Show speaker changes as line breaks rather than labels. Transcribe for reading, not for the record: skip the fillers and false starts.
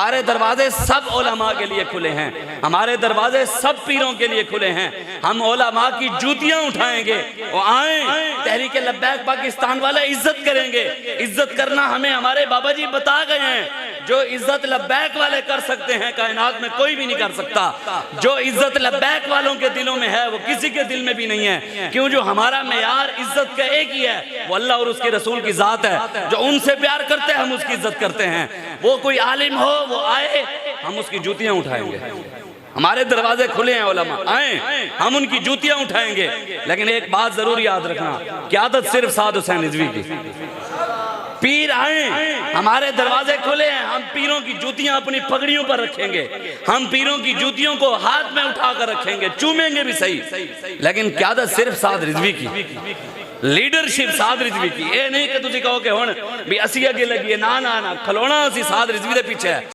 हमारे दरवाजे सब उलमा के लिए खुले हैं, हमारे दरवाजे सब पीरों के लिए खुले हैं। हम उलमा की जूतियां उठाएंगे, वो आए तहरीक लब्बैक पाकिस्तान वाले इज्जत करेंगे। इज्जत करना हमें हमारे बाबा जी बता गए हैं। जो इज्जत लब्बैक वाले कर सकते हैं कायनात में कोई भी नहीं कर सकता। जो इज्जत लब्बैक वालों के दिलों में है वो किसी के दिल में भी नहीं है। क्यों? जो हमारा मेयार इज्जत का एक ही है, वो अल्लाह और उसके रसूल की जात है। जो उनसे प्यार करते हैं हम उसकी इज्जत करते हैं। वो कोई आलिम हो वो आए, हम उसकी जूतियां उठाएंगे। हमारे दरवाजे खुले हैं, उलमा आए हम उनकी जूतियां उठाएंगे। लेकिन एक बात जरूर याद रखना, क़यादत सिर्फ साद हुसैन रिजवी की। पीर आए, हमारे दरवाजे खुले हैं, हम पीरों की जूतियां अपनी पगड़ियों पर रखेंगे। हम पीरों की जूतियों को हाथ में उठाकर रखेंगे, चूमेंगे भी सही, लेकिन क़यादत सिर्फ साद रिजवी की, लीडरशिप साद रिजवी की। ये नहीं कि तुझे कहो कि हुण भी असी अगे लगी, ना ना ना, खलोना असी साद रिजवी दे पीछे है।